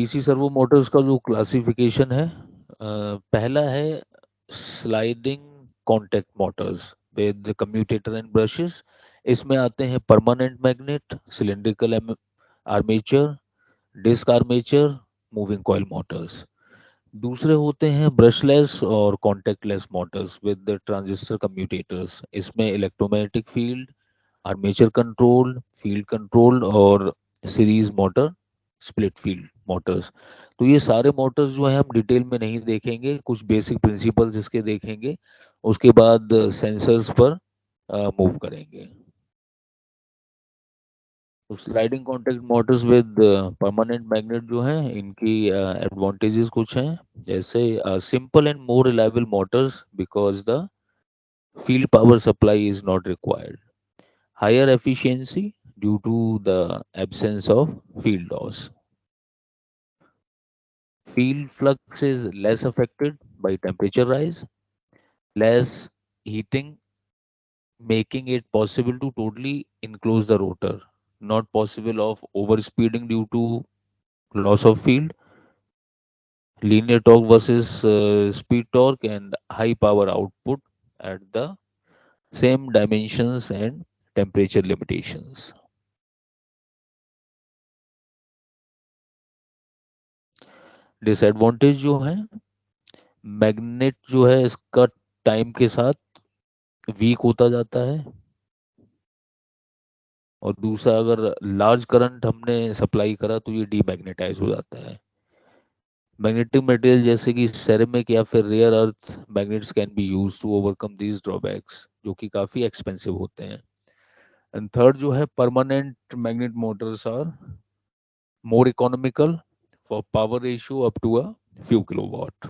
DC servo Motors का जो classification है, पहला है sliding contact motors with commutator and brushes. इसमें आते हैं permanent magnet, cylindrical armature, disc armature, moving coil motors. दूसरे होते हैं ब्रशलेस और contactless motors with transistor commutators. इसमें electromagnetic field, armature control, field control और series motor, split field motors. तो ये सारे मोटर्स जो है हम डिटेल में नहीं देखेंगे, कुछ बेसिक प्रिंसिपल्स इसके देखेंगे, उसके बाद सेंसर्स पर मूव करेंगे। तो sliding contact motors with permanent magnet जो है, इनकी एडवांटेजेस कुछ हैं, जैसे simple and more reliable Motors because the field power supply is not required, higher efficiency due to the absence of field loss. Field flux is less affected by temperature rise, less heating, making it possible to totally enclose the rotor. Not possible of overspeeding due to loss of field, linear torque versus speed torque, and high power output at the same dimensions and temperature limitations. Disadvantage जो है, magnet जो है इसका time के साथ week होता जाता है। और दूसरा, अगर लार्ज करंट हमने सप्लाई करा तो ये डीमैग्नेटाइज हो जाता है। मैग्नेटिक मटेरियल जैसे कि सेरेमिक या फिर rare earth magnets can be use to overcome these drawbacks, जो कि काफ़ी एक्सपेंसिव होते हैं। एंड थर्ड जो है, permanent magnet motors are more economical for power ratio up to a few kilowatt.